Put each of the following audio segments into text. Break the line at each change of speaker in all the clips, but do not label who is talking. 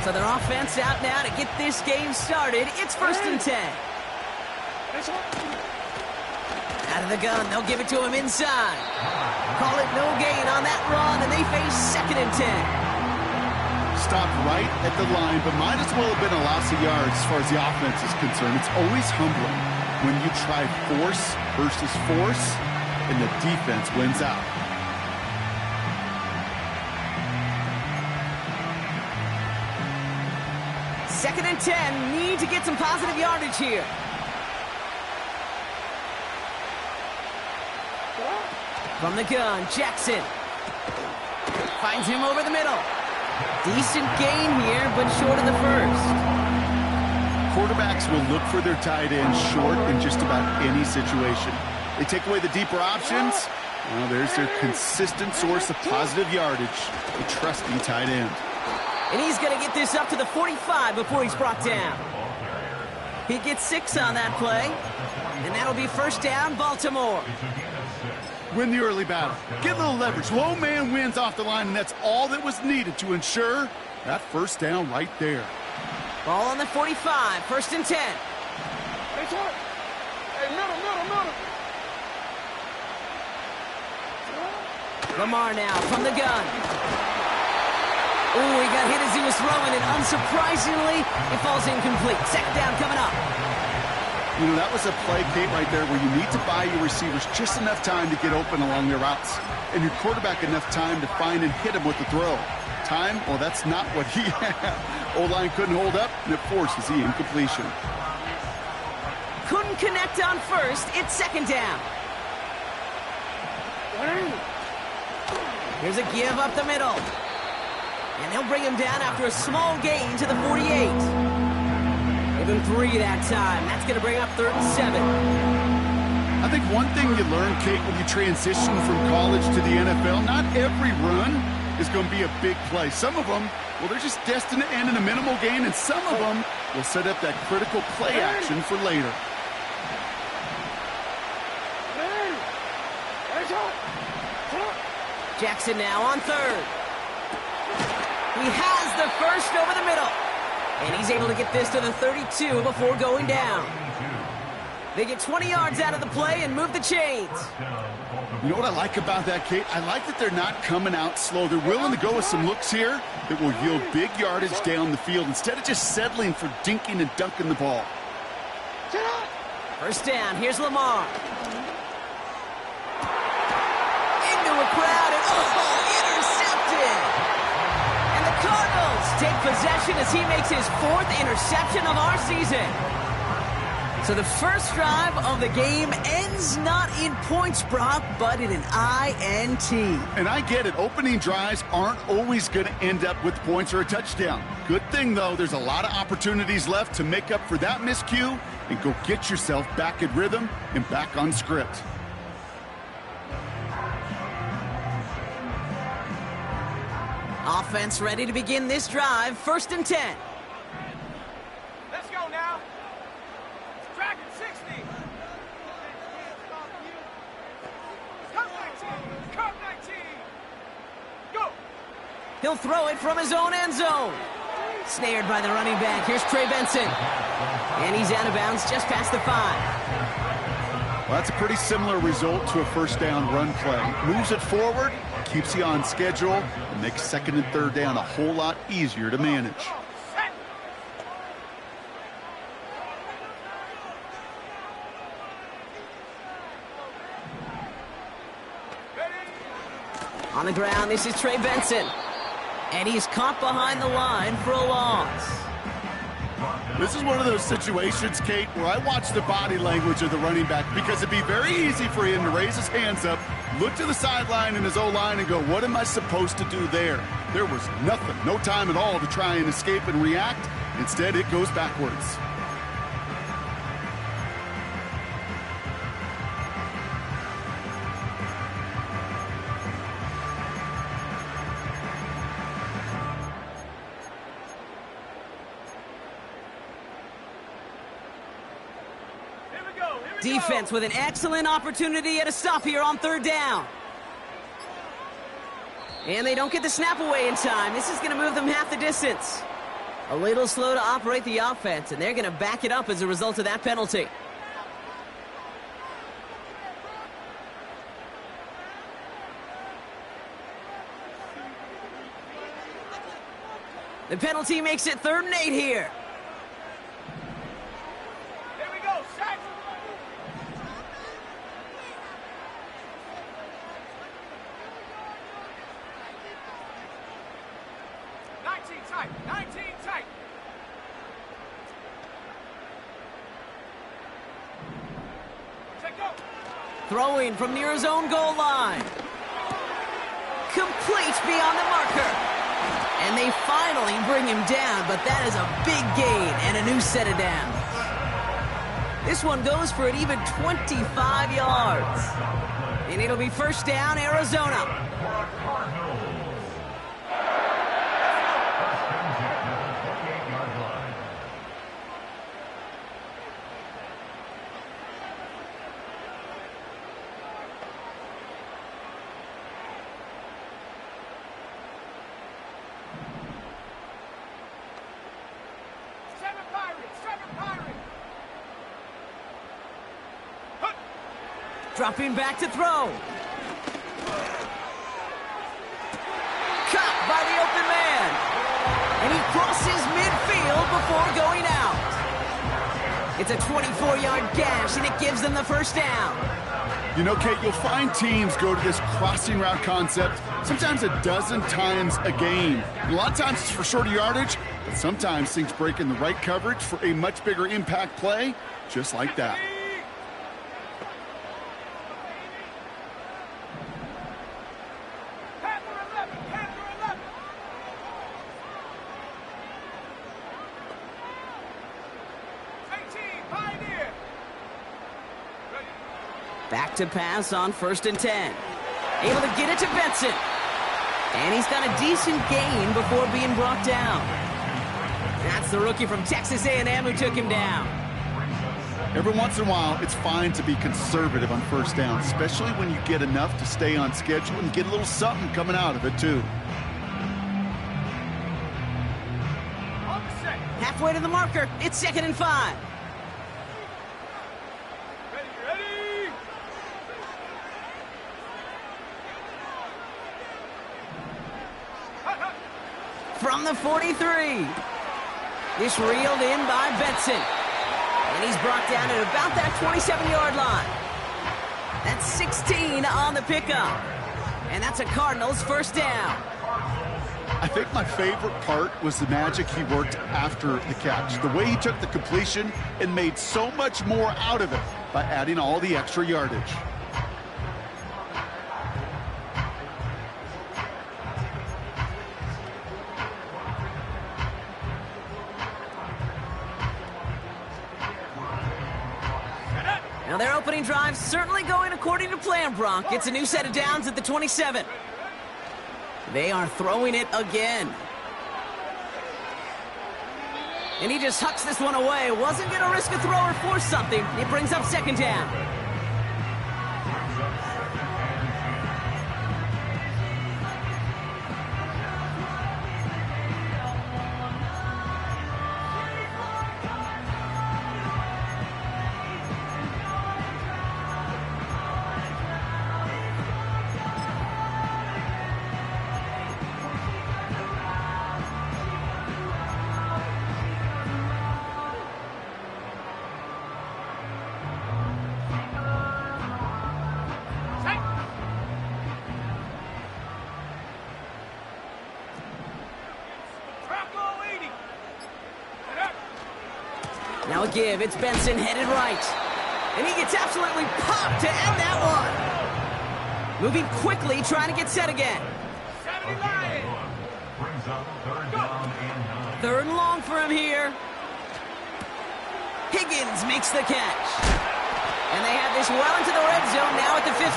So their offense out now to get this game started. It's 1st and 10. Out of the gun, they'll give it to him inside. Call it no gain on that run, and they face 2nd and 10.
Stopped right at the line, but might as well have been a loss of yards as far as the offense is concerned. It's always humbling when you try force versus force, and the defense wins out.
Second and 10, need to get some positive yardage here. From the gun, Jackson. Finds him over the middle. Decent gain here, but short of the first.
Quarterbacks will look for their tight end short in just about any situation. They take away the deeper options. Well, there's their consistent source of positive yardage, a trusty tight end.
And he's going to get this up to the 45 before he's brought down. He gets 6 on that play, and that'll be 1st down, Baltimore.
Win the early battle. Get a little leverage. Low man wins off the line, and that's all that was needed to ensure that 1st down right there.
Ball on the 45, 1st and 10.
Hey, middle.
Lamar now from the gun. Ooh, he got hit as he was throwing, and unsurprisingly, it falls incomplete. 2nd down coming up.
You know, that was a play, Kate, right there where you need to buy your receivers just enough time to get open along their routes, and your quarterback enough time to find and hit him with the throw. Time, well, that's not what he had. O-line couldn't hold up, and it forces the incompletion.
Couldn't connect on 1st. It's 2nd down. Here's a give up the middle. And they'll bring him down after a small gain to the 48. Give him 3 that time. That's going to bring up 3rd and 7.
I think one thing you learn, Kate, when you transition from college to the NFL, not every run is going to be a big play. Some of them, well, they're just destined to end in a minimal gain, and some of them will set up that critical play action for later.
Jackson now on 3rd. He has the 1st over the middle. And he's able to get this to the 32 before going down. They get 20 yards out of the play and move the chains.
You know what I like about that, Kate? I like that they're not coming out slow. They're willing to go with some looks here that will yield big yardage down the field instead of just settling for dinking and dunking the ball.
1st down. Here's Lamar. Into a crowd and intercepted. And the Cardinals take possession as he makes his 4th interception of our season. So the first drive of the game ends not in points, Brock, but in an INT.
And I get it. Opening drives aren't always going to end up with points or a touchdown. Good thing, though, there's a lot of opportunities left to make up for that miscue and go get yourself back in rhythm and back on script.
Offense ready to begin this drive. 1st and 10.
Let's go now. Dragon 60. Cup 19. Go.
He'll throw it from his own end zone. Snared by the running back. Here's Trey Benson. And he's out of bounds just past the 5.
Well, that's a pretty similar result to a 1st down run play. Moves it forward, keeps you on schedule, and makes 2nd and 3rd down a whole lot easier to manage.
On the ground, this is Trey Benson. And he's caught behind the line for a loss.
This is one of those situations, Kate, where I watch the body language of the running back because it'd be very easy for him to raise his hands up, look to the sideline in his O-line and go, what am I supposed to do there? There was nothing, no time at all to try and escape and react. Instead, it goes backwards.
Defense with an excellent opportunity at a stop here on 3rd down. And they don't get the snap away in time. This is going to move them half the distance. A little slow to operate the offense, and they're going to back it up as a result of that penalty. The penalty makes it 3rd and 8 here.
Here we go, set. Tight, 19 tight. Check go.
Throwing from near his own goal line. Complete beyond the marker. And they finally bring him down, but that is a big gain and a new set of downs. This one goes for an even 25 yards. And it'll be 1st down, Arizona. Dropping back to throw. Caught by the open man. And he crosses midfield before going out. It's a 24-yard gash, and it gives them the 1st down.
You know, Kate, you'll find teams go to this crossing route concept sometimes a dozen times a game. And a lot of times it's for shorter yardage, but sometimes things break in the right coverage for a much bigger impact play, just like that.
Back to pass on 1st and 10. Able to get it to Benson. And he's got a decent gain before being brought down. That's the rookie from Texas A&M who took him down.
Every once in a while, it's fine to be conservative on 1st down, especially when you get enough to stay on schedule and get a little something coming out of it, too.
Halfway to the marker. It's 2nd and 5. From the 43. This reeled in by Benson. And he's brought down at about that 27-yard line. That's 16 on the pickup. And that's a Cardinals 1st down.
I think my favorite part was the magic he worked after the catch. The way he took the completion and made so much more out of it by adding all the extra yardage.
Now their opening drive certainly going according to plan, Bronk. It's a new set of downs at the 27. They are throwing it again. And he just hucks this one away. Wasn't going to risk a throw or force something. It brings up 2nd down. Now a give. It's Benson headed right. And he gets absolutely popped to end that one. Moving quickly, trying to get set again.
79.
3rd and long for him here. Higgins makes the catch. And they have this well into the red zone now at the 15.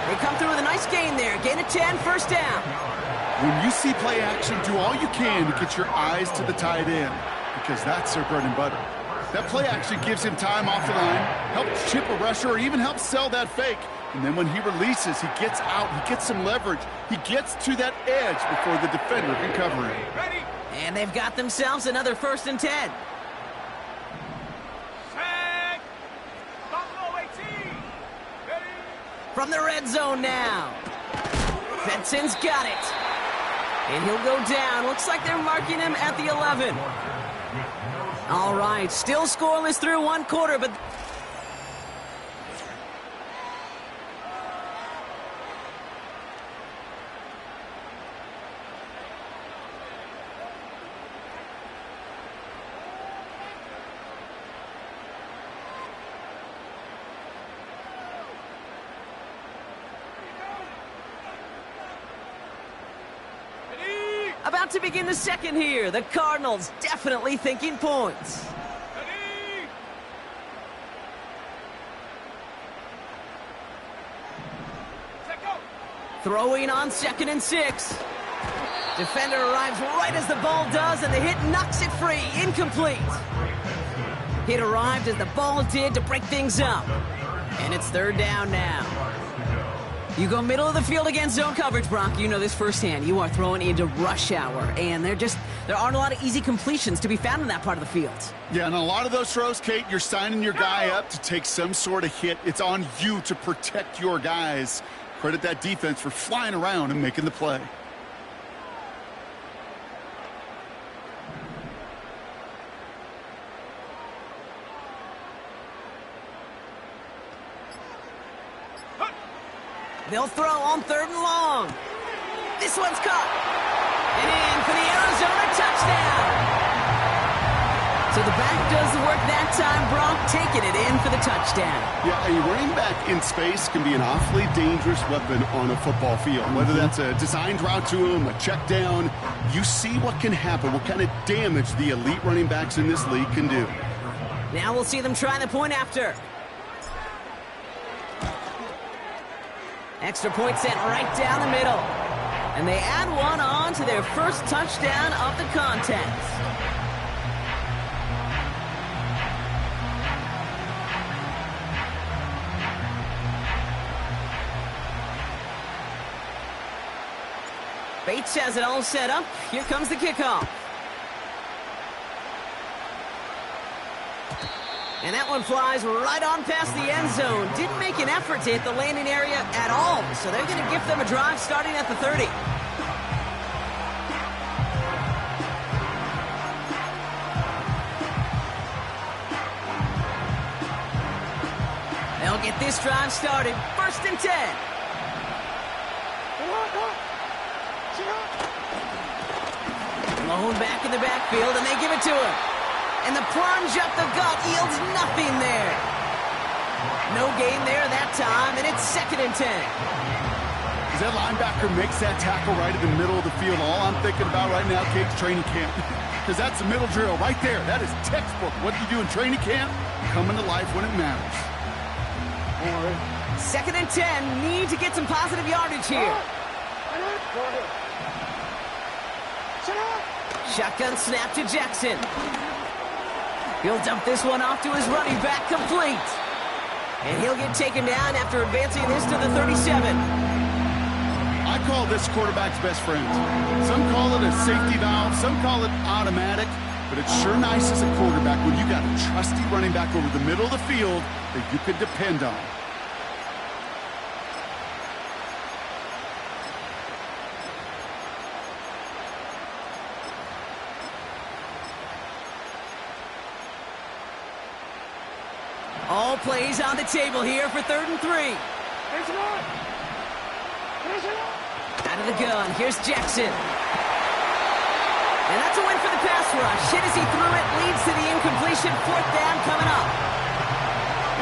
They come through with a nice gain there. Gain of 10, 1st down.
When you see play action, do all you can to get your eyes to the tight end, because that's their bread and butter. That play action gives him time off the line, helps chip a rusher, or even helps sell that fake. And then when he releases, he gets out, he gets some leverage. He gets to that edge before the defender can cover him.
And they've got themselves another 1st and 10.
Set. Buffalo 18. Ready.
From the red zone now. Benson's got it. And he'll go down. Looks like they're marking him at the 11. All right, still scoreless through 1 quarter, but... About to begin the 2nd here. The Cardinals definitely thinking points.
Ready. Set, go.
Throwing on 2nd and 6. Defender arrives right as the ball does, and the hit knocks it free. Incomplete. Hit arrived as the ball did to break things up. And it's 3rd down now. You go middle of the field against zone coverage, Brock. You know this firsthand. You are throwing into rush hour, and there aren't a lot of easy completions to be found in that part of the field.
Yeah, and a lot of those throws, Kate, you're signing your guy up to take some sort of hit. It's on you to protect your guys. Credit that defense for flying around and making the play.
They'll throw on 3rd and long. This one's caught. And in for the Arizona touchdown. So the back does the work that time. Brock taking it in for the touchdown.
Yeah, a running back in space can be an awfully dangerous weapon on a football field. Whether that's a designed route to him, a check down, you see what can happen, what kind of damage the elite running backs in this league can do.
Now we'll see them try the point after. Extra point sent right down the middle. And they add one on to their 1st touchdown of the contest. Bates has it all set up. Here comes the kickoff. And that one flies right on past the end zone. Didn't make an effort to hit the landing area at all. So they're going to give them a drive starting at the 30. They'll get this drive started. 1st and 10. Blown back in the backfield, and they give it to him. And the plunge up the gut yields nothing there. No gain there that time, and it's 2nd and 10.
As that linebacker makes that tackle right in the middle of the field, all I'm thinking about right now, Kate's training camp. Because that's the middle drill right there. That is textbook. What you do in training camp, coming to life when it matters.
2nd and 10. Need to get some positive yardage here. Shotgun snap to Jackson. He'll dump this one off to his running back, complete. And he'll get taken down after advancing this to the 37.
I call this quarterback's best friend. Some call it a safety valve, some call it automatic, but it's sure nice as a quarterback when you got a trusty running back over the middle of the field that you could depend on.
All plays on the table here for 3rd and 3. Out of the gun, here's Jackson. And that's a win for the pass rush. Hit as he threw it, leads to the incompletion. 4th down coming up.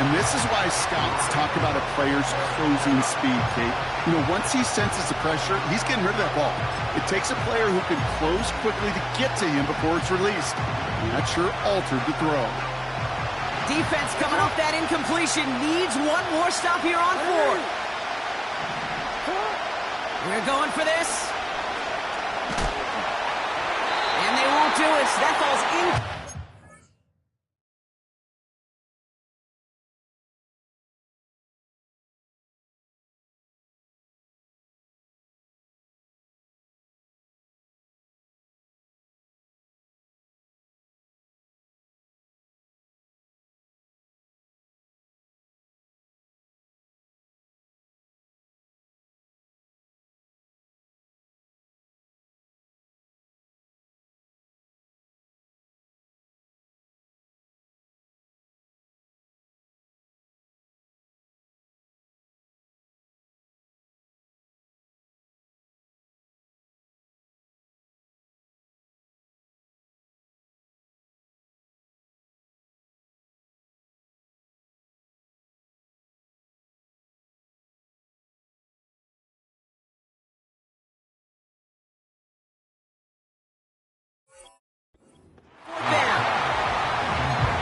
And this is why scouts talk about a player's closing speed, Kate. You know, once he senses the pressure, he's getting rid of that ball. It takes a player who can close quickly to get to him before it's released. And that sure altered the throw.
Defense coming off that incompletion. Needs one more stop here on 4th. We're going for this. And they won't do it. That falls in.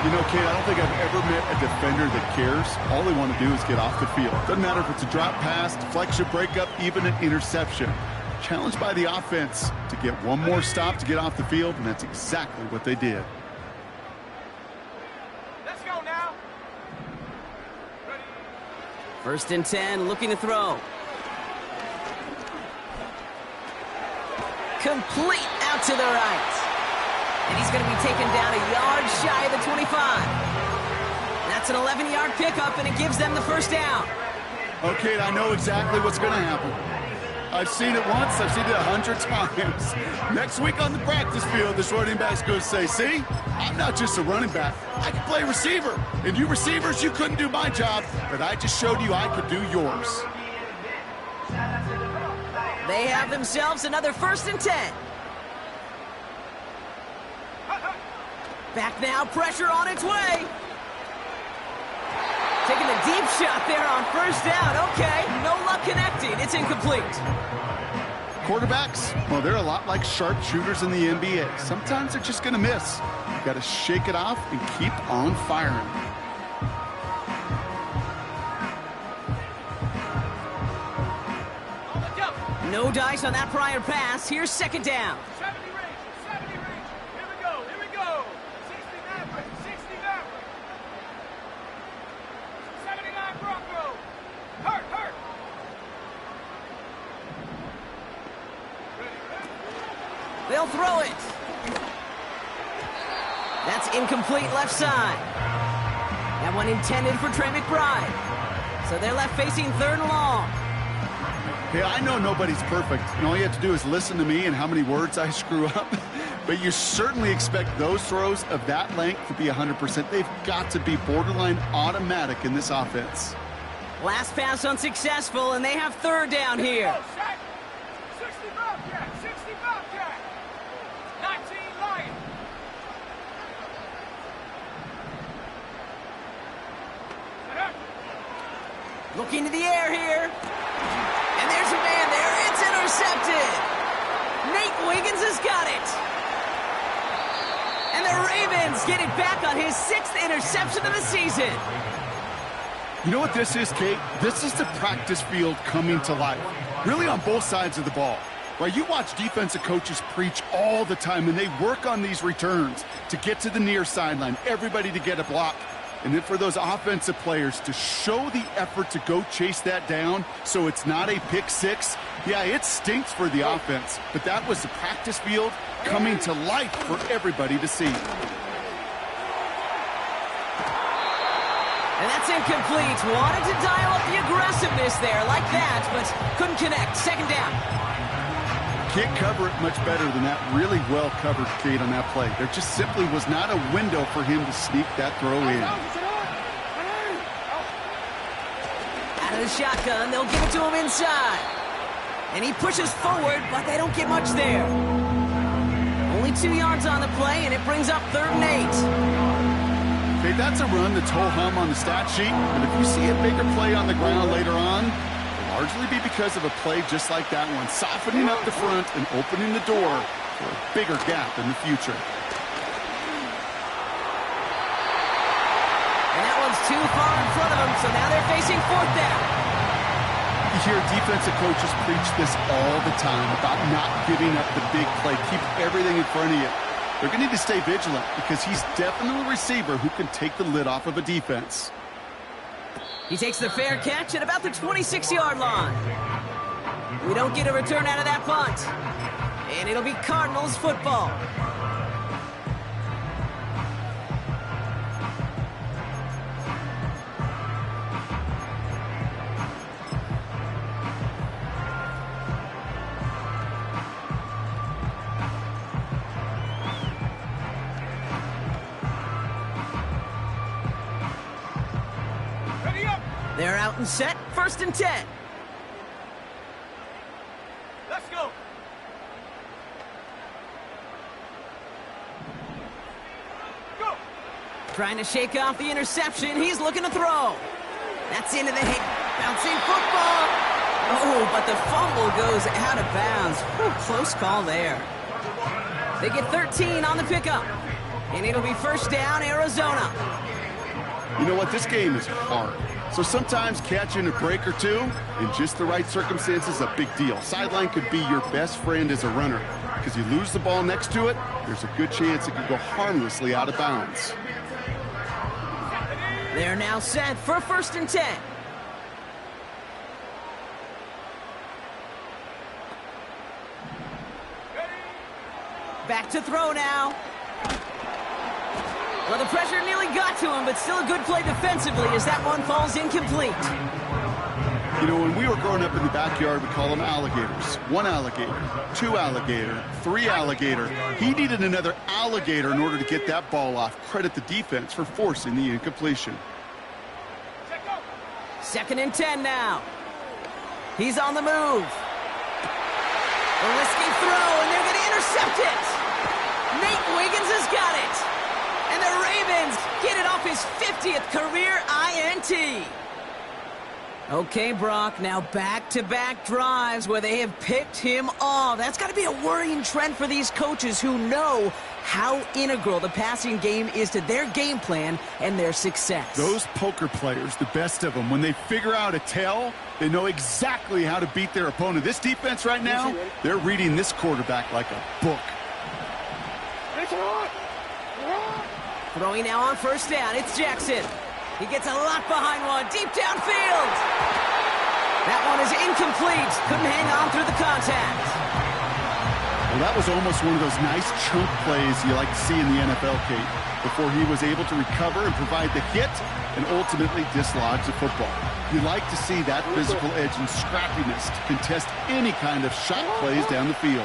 You know, Kate, I don't think I've ever met a defender that cares. All they want to do is get off the field. Doesn't matter if it's a drop pass, deflection, breakup, even an interception. Challenged by the offense to get one more stop to get off the field, and that's exactly what they did.
Let's go now. Ready.
1st and 10, looking to throw. Complete out to the right. And he's going to be taken down a yard shy of the 25. That's an 11-yard pickup, and it gives them the 1st down.
Okay, I know exactly what's going to happen. I've seen it once. I've seen it 100 times. Next week on the practice field, this running back's going to say, see, I'm not just a running back. I can play receiver. And you receivers, you couldn't do my job, but I just showed you I could do yours.
They have themselves another 1st and 10. Back now, pressure on its way. Taking a deep shot there on 1st down. Okay, no luck connecting. It's incomplete.
Quarterbacks, well, they're a lot like sharpshooters in the NBA. Sometimes they're just going to miss. You got to shake it off and keep on firing.
No dice on that prior pass. Here's 2nd down.
70 range. 70 range. Here we go. Here we go. 60 Maverick. 60 Maverick. 79 Bronco. Hurt.
They'll throw it. That's incomplete left side. That one intended for Trey McBride. So they're left facing 3rd and long.
Hey, I know nobody's perfect. And all you have to do is listen to me and how many words I screw up. But you certainly expect those throws of that length to be 100%. They've got to be borderline automatic in this offense.
Last pass unsuccessful, and they have 3rd down here.
60 Bobcat. 60 Bobcat. 19 Lion.
Looking to the air here. And there's a man there. It's intercepted. Nate Wiggins has got it. And the Ravens get it back on his 6th interception of the season.
You know what this is, Kate? This is the practice field coming to life. Really on both sides of the ball. Right, you watch defensive coaches preach all the time, and they work on these returns to get to the near sideline, everybody to get a block. And then for those offensive players to show the effort to go chase that down so it's not a pick six, yeah, it stinks for the offense. But that was the practice field coming to life for everybody to see.
And that's incomplete. Wanted to dial up the aggressiveness there like that, but couldn't connect. 2nd down.
Can't cover it much better than that. Really well covered, Kate, on that play. There just simply was not a window for him to sneak that throw in.
Out of the shotgun, they'll give it to him inside. And he pushes forward, but they don't get much there. Only 2 yards on the play, and it brings up 3rd and 8.
Okay, that's a run that's ho-hum on the stat sheet, but if you see a bigger play on the ground later on, it'll largely be because of a play just like that one, softening up the front and opening the door for a bigger gap in the future.
And that one's too far in front of them, so now they're facing 4th down.
You hear defensive coaches preach this all the time about not giving up the big play. Keep everything in front of you. They're going to need to stay vigilant because he's definitely a receiver who can take the lid off of a defense.
He takes the fair catch at about the 26-yard line. We don't get a return out of that punt. And it'll be Cardinals football. They're out and set, 1st and 10.
Let's go. Go.
Trying to shake off the interception. He's looking to throw. That's into the hit. Bouncing football. Oh, but the fumble goes out of bounds. Whew, close call there. They get 13 on the pickup. And it'll be first down, Arizona.
You know what? This game is hard. So sometimes catching a break or two in just the right circumstances is a big deal. Sideline could be your best friend as a runner because you lose the ball next to it, there's a good chance it could go harmlessly out of bounds.
They're now set for 1st and 10. Back to throw now. Well, the pressure nearly got to him, but still a good play defensively as that one falls incomplete.
You know, when we were growing up in the backyard, we call them alligators. 1 alligator, 2 alligator, 3 alligator. He needed another alligator in order to get that ball off. Credit the defense for forcing the incompletion.
2nd and 10 now. He's on the move. A risky throw, and they're going to intercept it. Nate Wiggins has got it. And the Ravens get it off his 50th career INT. Okay, Brock, now back-to-back drives where they have picked him off. That's got to be a worrying trend for these coaches who know how integral the passing game is to their game plan and their success.
Those poker players, the best of them, when they figure out a tell, they know exactly how to beat their opponent. This defense right now, they're reading this quarterback like a book.
Throwing now on 1st down, it's Jackson. He gets a lot behind one, deep downfield. That one is incomplete. Couldn't hang on through the contact.
Well, that was almost one of those nice chunk plays you like to see in the NFL, Kate, before he was able to recover and provide the hit and ultimately dislodge the football. You like to see that physical edge and scrappiness to contest any kind of shot plays down the field.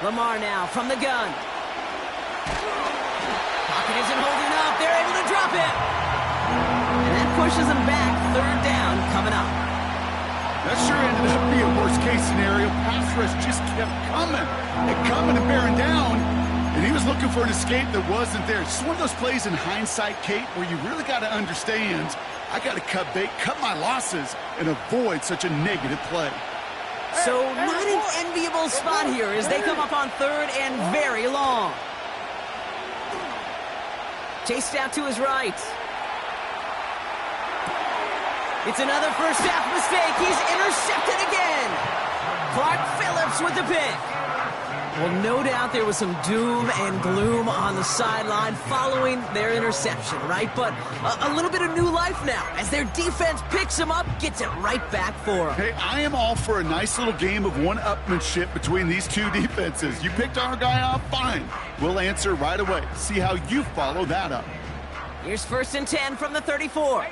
Lamar now from the gun. Pocket isn't holding up. They're able to drop it. And that pushes them back. 3rd down coming up.
That sure ended up being a worst-case scenario. Pass rush just kept coming and bearing down. And he was looking for an escape that wasn't there. It's one of those plays in hindsight, Kate, where you really got to understand, I got to cut bait, cut my losses, and avoid such a negative play.
So not an enviable spot here as they come up on 3rd and very long. Chased out to his right. It's another first half mistake. He's intercepted again. Clark Phillips with the pick. Well, no doubt there was some doom and gloom on the sideline following their interception, right? But a little bit of new life now as their defense picks him up, gets it right back for him.
Hey, I am all for a nice little game of one-upmanship between these two defenses. You picked our guy off, fine. We'll answer right away. See how you follow that up.
Here's 1st and 10 from the 34.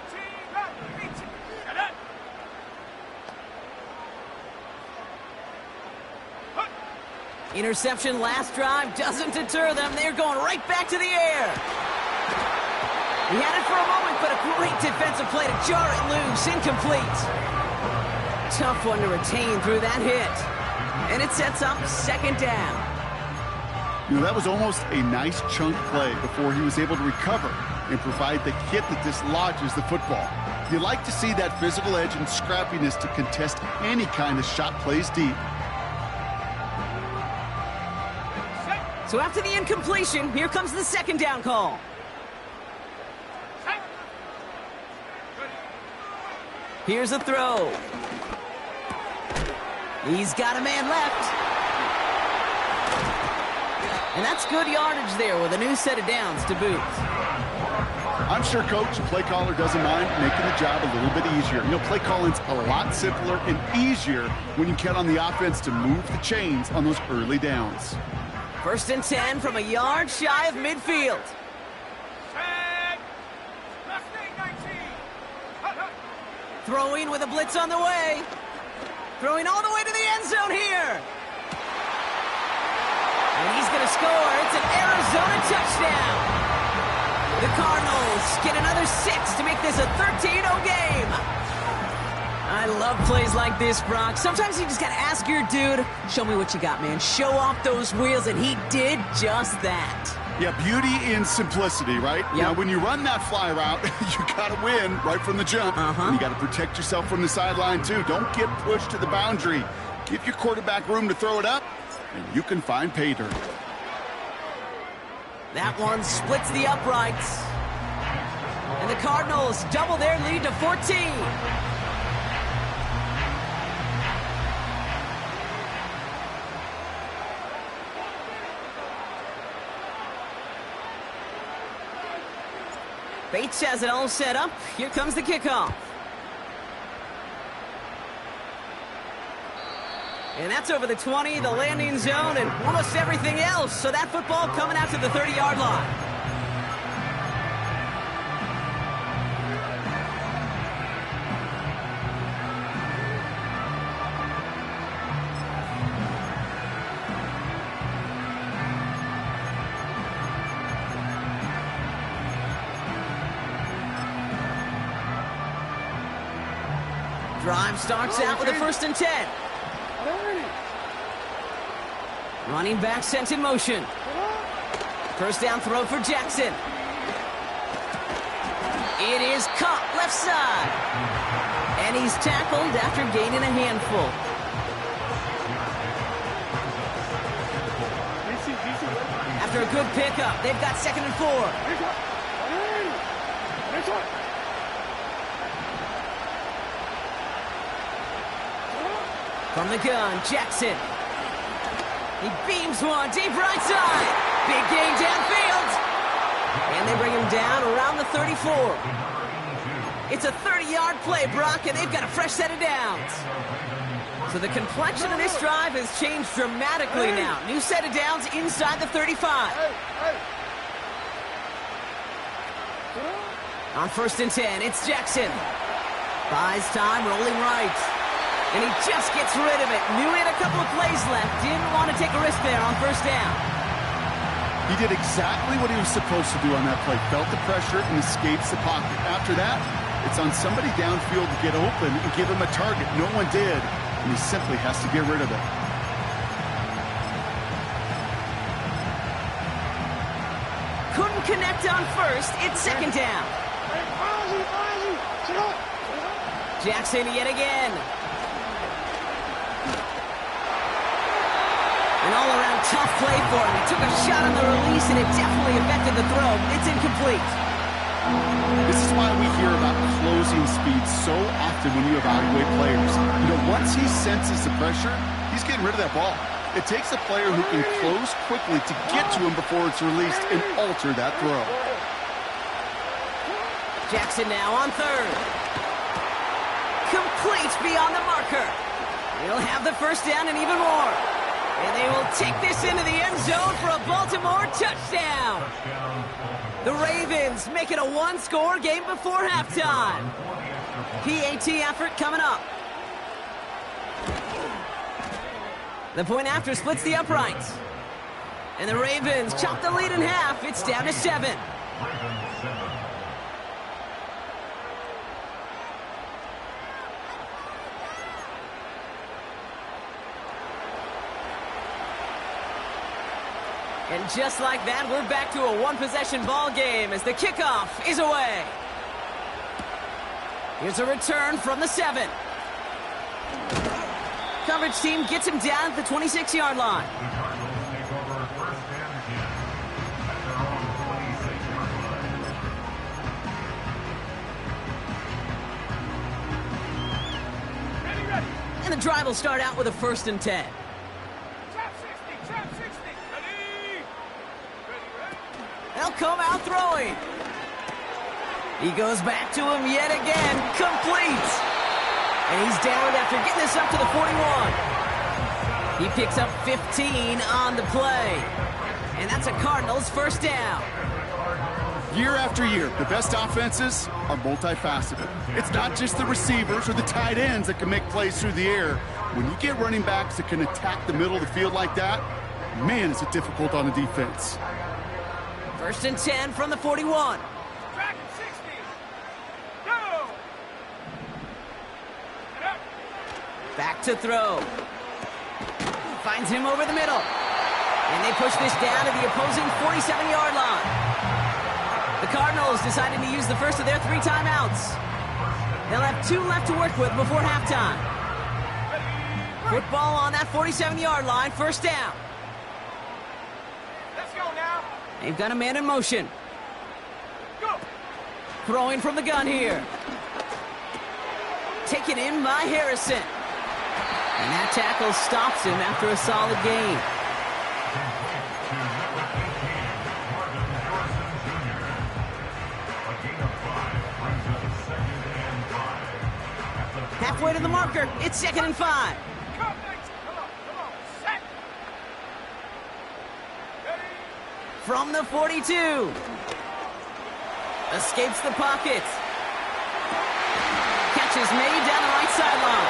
Interception last drive doesn't deter them. They're going right back to the air. He had it for a moment, but a great defensive play to jar it loose. Incomplete. Tough one to retain through that hit. And it sets up 2nd down.
You know, that was almost a nice chunk play before he was able to recover and provide the hit that dislodges the football. You like to see that physical edge and scrappiness to contest any kind of shot plays deep.
So after the incompletion, here comes the 2nd down call. Here's a throw. He's got a man left. And that's good yardage there with a new set of downs to boot.
I'm sure Coach, play caller, doesn't mind making the job a little bit easier. You know, play calling's a lot simpler and easier when you count on the offense to move the chains on those early downs.
1st and 10 from a yard shy of midfield. Throwing with a blitz on the way. Throwing all the way to the end zone here. And he's going to score. It's an Arizona touchdown. The Cardinals get another 6 to make this a 13-0 game. I love plays like this, Brock. Sometimes you just got to ask your dude, show me what you got, man. Show off those wheels, and he did just that.
Yeah, beauty in simplicity, right?
Yep.
Now, when you run that fly route, you got to win right from the jump. And you got to protect yourself from the sideline, too. Don't get pushed to the boundary. Give your quarterback room to throw it up, and you can find pay dirt.
That one splits the uprights. And the Cardinals double their lead to 14. Bates has it all set up. Here comes the kickoff. And that's over the 20, the landing zone, and almost everything else. So that football coming out to the 30-yard line. Drive starts out with a 1st and 10. Running back sent in motion. 1st down throw for Jackson. It is caught left side. And he's tackled after gaining a handful. After a good pickup, they've got 2nd and 4. From the gun, Jackson. He beams one deep right side. Big gain downfield. And they bring him down around the 34. It's a 30-yard play, Brock, and they've got a fresh set of downs. So the complexion of this drive has changed dramatically now. New set of downs inside the 35. On 1st and 10, it's Jackson. Buys time, rolling right. And he just gets rid of it. Knew he had a couple of plays left. Didn't want to take a risk there on 1st down.
He did exactly what he was supposed to do on that play. Felt the pressure and escapes the pocket. After that, it's on somebody downfield to get open and give him a target. No one did, and he simply has to get rid of it.
Couldn't connect on 1st. It's 2nd down. Jackson yet again. An all-around tough play for him. He took a shot on the release, and it definitely affected the throw. It's incomplete.
This is why we hear about closing speed so often when you evaluate players. You know, once he senses the pressure, he's getting rid of that ball. It takes a player who can close quickly to get to him before it's released and alter that throw.
Jackson now on 3rd. Complete beyond the marker. He'll have the 1st down and even more. And they will take this into the end zone for a Baltimore touchdown. The Ravens make it a 1-score game before halftime. PAT effort coming up. The point after splits the uprights. And the Ravens chop the lead in half. It's down to 7. And just like that, we're back to a 1-possession ball game as the kickoff is away. Here's a return from the 7. Coverage team gets him down at the 26-yard line. And the drive will start out with a 1st and 10. They'll come out throwing. He goes back to him yet again. Complete. And he's down after getting this up to the 41. He picks up 15 on the play. And that's a Cardinals 1st down.
Year after year, the best offenses are multifaceted. It's not just the receivers or the tight ends that can make plays through the air. When you get running backs that can attack the middle of the field like that, man, is it difficult on the defense.
1st and 10 from the 41.
Back at 60. Go!
Back to throw. Finds him over the middle. And they push this down to the opposing 47-yard line. The Cardinals deciding to use the first of their 3 timeouts. They'll have 2 left to work with before halftime. Football on that 47-yard line, first down.
Let's go now.
They've got a man in motion.
Go.
Throwing from the gun here. Taken in by Harrison. And that tackle stops him after a solid gain. Halfway to the marker. It's 2nd and 5.
Come on, set. Ready.
From the 42. Escapes the pocket. Catch is made down the right sideline.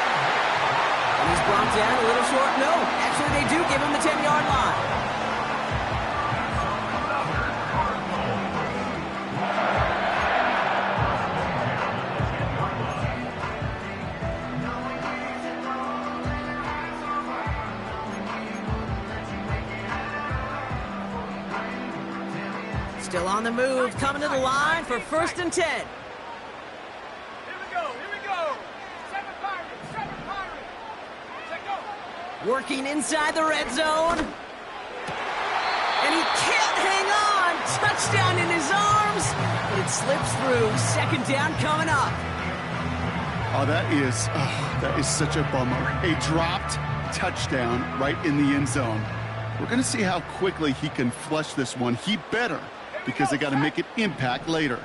And he's brought down a little short. No, actually they do give him the 10-yard line. Still on the move, coming to the line for 1st and 10.
Here we go. 7 Pirates. Set, go.
Working inside the red zone. And he can't hang on. Touchdown in his arms. But it slips through. 2nd down coming up.
Oh, that is such a bummer. A dropped touchdown right in the end zone. We're going to see how quickly he can flush this one. He better, because they got to make an impact later.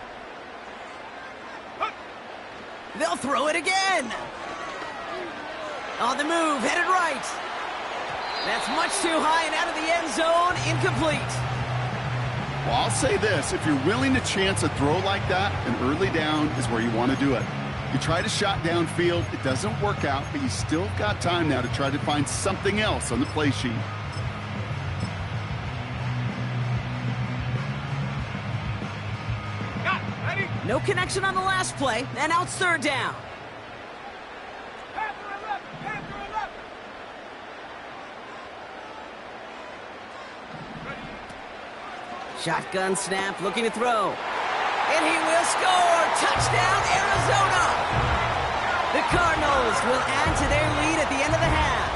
They'll throw it again. On the move, headed right. That's much too high and out of the end zone, incomplete.
Well, I'll say this. If you're willing to chance a throw like that, an early down is where you want to do it. You try to shot downfield, it doesn't work out, but you still got time now to try to find something else on the play sheet.
No connection on the last play, and now it's 3rd down.
Panther 11.
Shotgun snap, looking to throw. And he will score! Touchdown, Arizona! The Cardinals will add to their lead at the end of the half.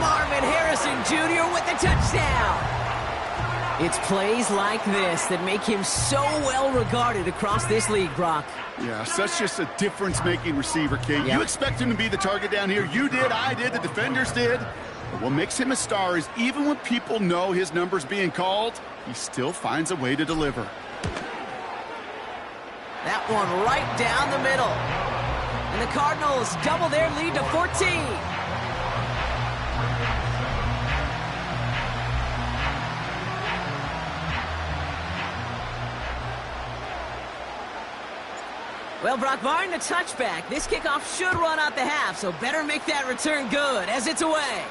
Marvin Harrison Jr. with the touchdown. It's plays like this that make him so well regarded across this league, Brock.
Yeah, such just a difference-making receiver, Kate.
Yep.
You expect him to be the target down here. You did, I did, the defenders did. But what makes him a star is even when people know his number's being called, he still finds a way to deliver.
That one right down the middle. And the Cardinals double their lead to 14. Well, Brock, barring the touchback, this kickoff should run out the half, so better make that return good as it's away.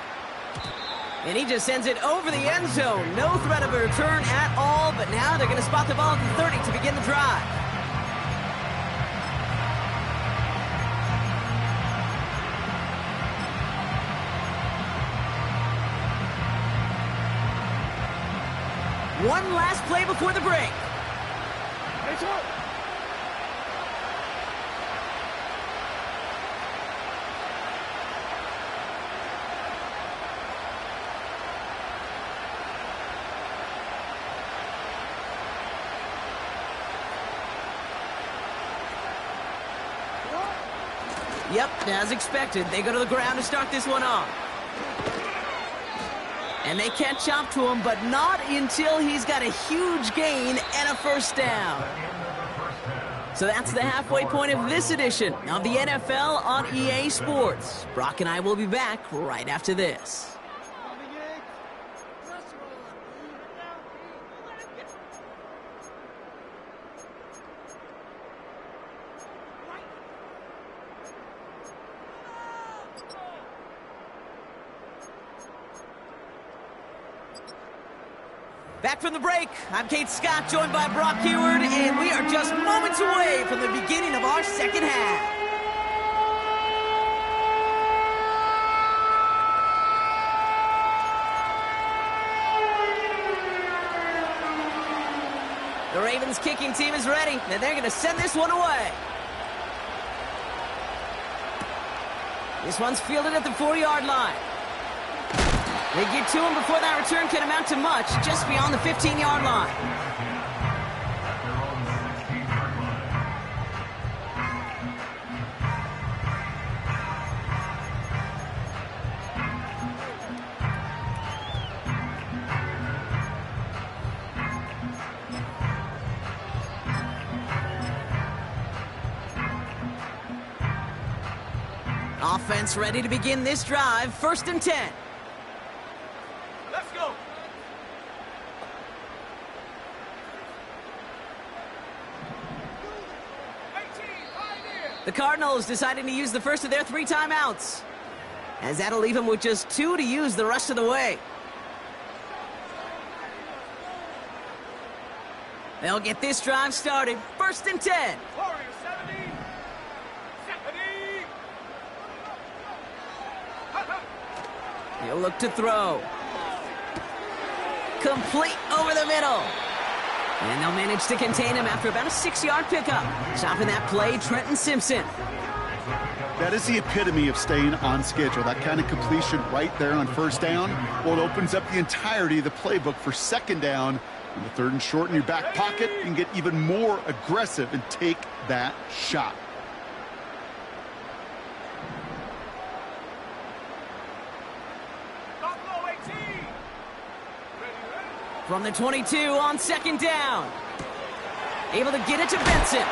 And he just sends it over the end zone. No threat of a return at all, but now they're going to spot the ball at the 30 to begin the drive. One last play before the break. Yep, as expected, they go to the ground to start this one off. And they catch up to him, but not until he's got a huge gain and a 1st down. So that's the halfway point of this edition of the NFL on EA Sports. Brock and I will be back right after this. Back from the break, I'm Kate Scott, joined by Brock Heward, and we are just moments away from the beginning of our 2nd half. Ravens kicking team is ready, and they're going to send this one away. This one's fielded at the 4-yard line. They get to him before that return can amount to much, just beyond the 15-yard line. Offense ready to begin this drive. 1st and 10.
Let's go.
The Cardinals deciding to use the first of their 3 timeouts, as that'll leave them with just 2 to use the rest of the way. They'll get this drive started. 1st and 10.
Warriors 70. 70.
He'll look to throw. Complete over the middle. And they'll manage to contain him after about a 6-yard pickup. Stopping that play, Trenton Simpson.
That is the epitome of staying on schedule. That kind of completion right there on 1st down. Well, it opens up the entirety of the playbook for 2nd down. In the 3rd and short in your back pocket, you can get even more aggressive and take that shot.
From the 22 on 2nd down. Able to get it to Benson.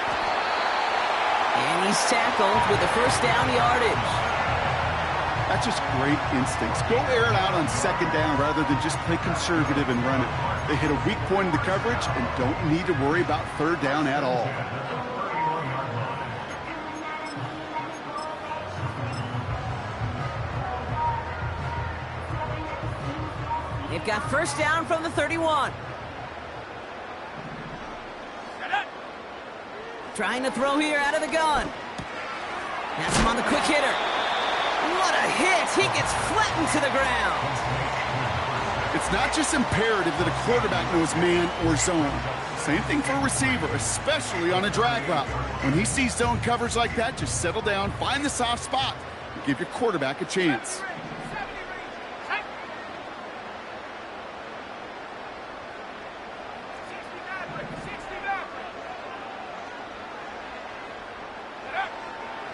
And he's tackled with the 1st down yardage.
That's just great instincts. Go air it out on 2nd down rather than just play conservative and run it. They hit a weak point in the coverage and don't need to worry about 3rd down at all.
They've got 1st down from the 31. Trying to throw here out of the gun. That's him on the quick hitter. What a hit! He gets flattened to the ground.
It's not just imperative that a quarterback knows man or zone. Same thing for a receiver, especially on a drag route. When he sees zone coverage like that, just settle down, find the soft spot, and give your quarterback a chance.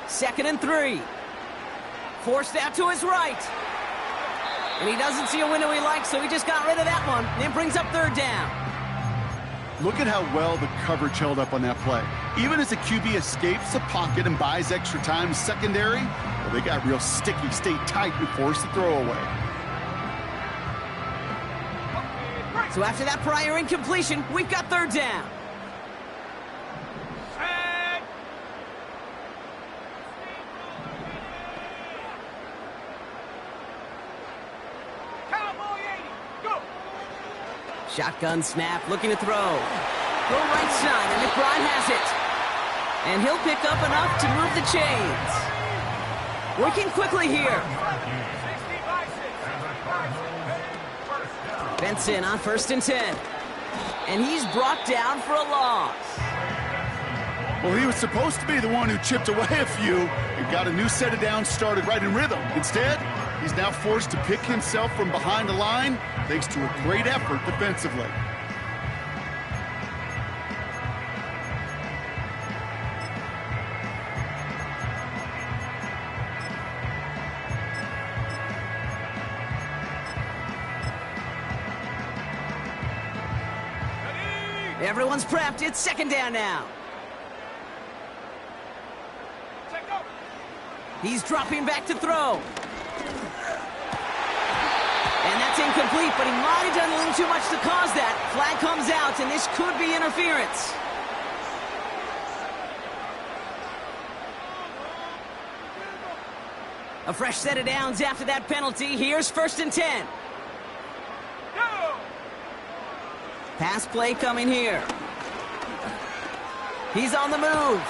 Second and 3. Forced out to his right. And he doesn't see a window he likes, so he just got rid of that one. And brings up 3rd down.
Look at how well the coverage held up on that play. Even as the QB escapes the pocket and buys extra time secondary, well, they got real sticky, stayed tight, and forced the throw away.
So after that prior incompletion, we've got 3rd down. Shotgun snap, looking to throw. Go right side, and McBride has it. And he'll pick up enough to move the chains. Working quickly here. Benson on 1st and 10. And he's brought down for a loss.
Well, he was supposed to be the one who chipped away a few and got a new set of downs started right in rhythm. Instead, he's now forced to pick himself from behind the line thanks to a great effort defensively.
Everyone's prepped. It's 2nd down now. He's dropping back to throw. And that's incomplete, but he might have done a little too much to cause that. Flag comes out, and this could be interference. A fresh set of downs after that penalty. Here's 1st and 10. Pass play coming here. He's on the move.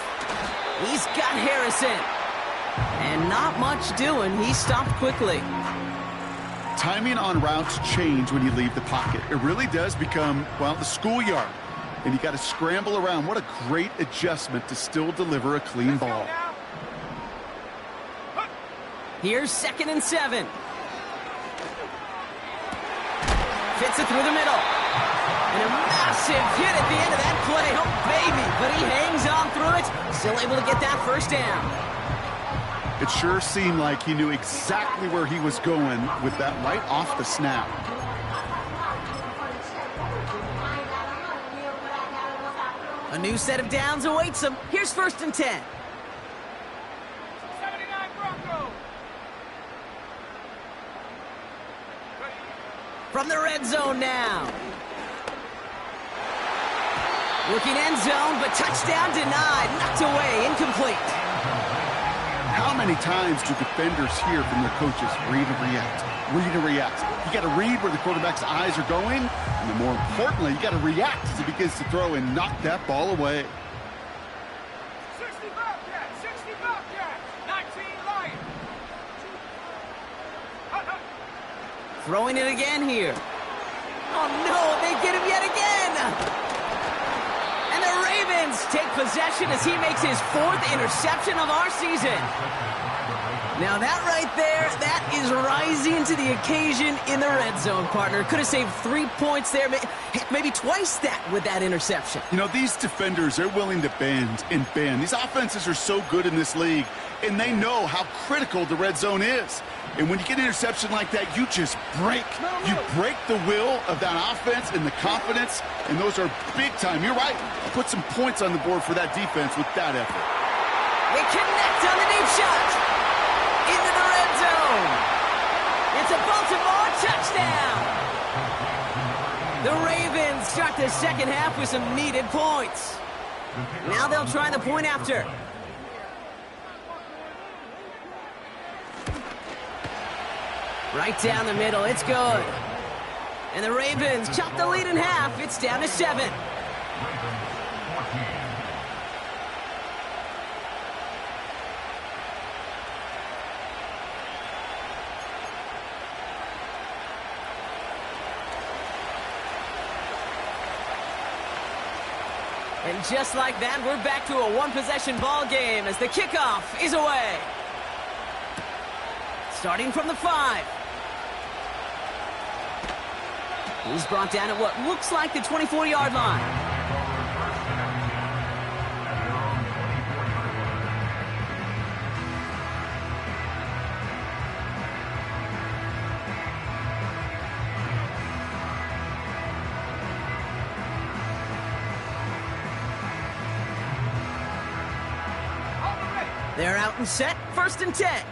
He's got Harrison. And not much doing. He stopped quickly.
Timing on routes change when you leave the pocket. It really does become, well, the schoolyard. and you got to scramble around. What a great adjustment to still deliver a clean ball.
Here's 2nd and 7. Fits it through the middle. And a massive hit at the end of that play. Oh, baby. But he hangs on through it. Still able to get that first down.
It sure seemed like he knew exactly where he was going with that right off the snap.
A new set of downs awaits him. Here's 1st and 10.
79 Broncos.
From the red zone now. Looking end zone, but touchdown denied. Knocked away, incomplete.
How many times do defenders hear from their coaches, read and react, read and react? You got to read where the quarterback's eyes are going, and then more importantly, you got to react as he begins to throw and knock that ball away.
60 Bobcats, 60 Bobcats, 19 Lions.
Throwing it again here. Oh, no, they get him yet again. And the Ravens take possession as he makes his 4th interception of our season. Now that right there, that is rising to the occasion in the red zone, partner. Could have saved 3 points there, maybe twice that with that interception.
You know, these defenders, they're willing to bend and bend. These offenses are so good in this league, and they know how critical the red zone is. And when you get an interception like that, you just break. You break the will of that offense and the confidence, and those are big time. You're right. Put some points on the board for that defense with that effort.
They connect on the deep shot. Into the red zone. It's a Baltimore touchdown. The Ravens start the second half with some needed points. Now they'll try the point after. Right down the middle, it's good. And the Ravens chop the lead in half. It's down to 7. And just like that, we're back to a one-possession ball game as the kickoff is away. Starting from the 5. He's brought down at what looks like the 24-yard line. They're out and set. 1st and 10.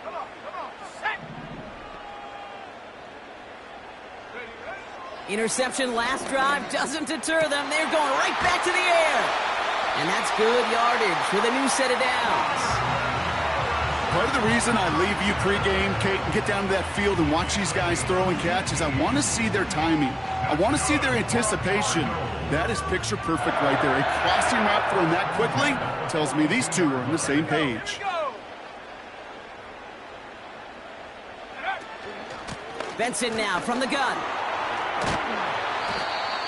Come on, set.
Interception last drive doesn't deter them. They're going right back to the air. And that's good yardage with a new set of downs.
Part of the reason I leave you pregame, Kate, and get down to that field and watch these guys throw and catch is I want to see their timing. I want to see their anticipation. That is picture perfect right there. A crossing route thrown that quickly tells me these two are on the same page.
Benson now from the gun.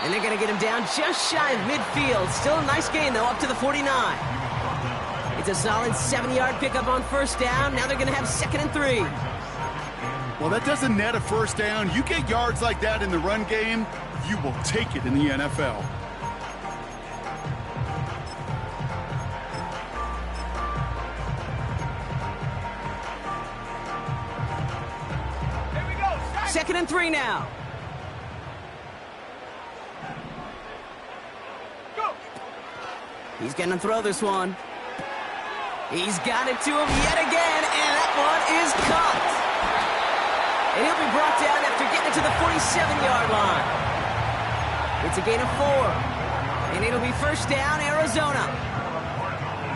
And they're going to get him down just shy of midfield. Still a nice gain, though, up to the 49. It's a solid 70-yard pickup on 1st down. Now they're going to have 2nd and 3.
Well, that doesn't net a 1st down. You get yards like that in the run game, you will take it in the NFL.
Here we go.
2nd and 3 now.
Go.
He's going to throw this one. He's got it to him yet again, and that one is caught. And he'll be brought down after getting it to the 47-yard line. It's a gain of 4. And it'll be 1st down, Arizona.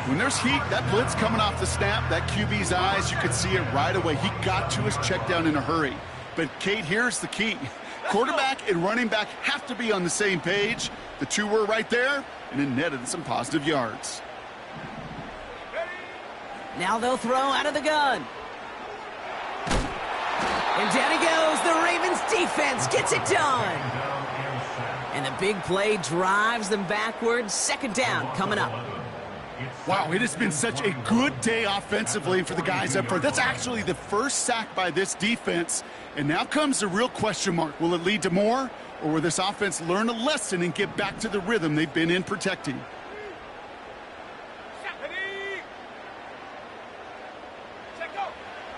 When there's heat, that blitz coming off the snap, that QB's eyes, you could see it right away. He got to his check down in a hurry. But, Kate, here's the key. Quarterback and running back have to be on the same page. The two were right there, and it netted some positive yards.
Now they'll throw out of the gun. And down he goes. The Ravens defense gets it done. And the big play drives them backwards. Second down coming up.
Wow, it has been such a good day offensively for the guys up front. That's actually the first sack by this defense. And now comes the real question mark. Will it lead to more? Or will this offense learn a lesson and get back to the rhythm they've been in protecting?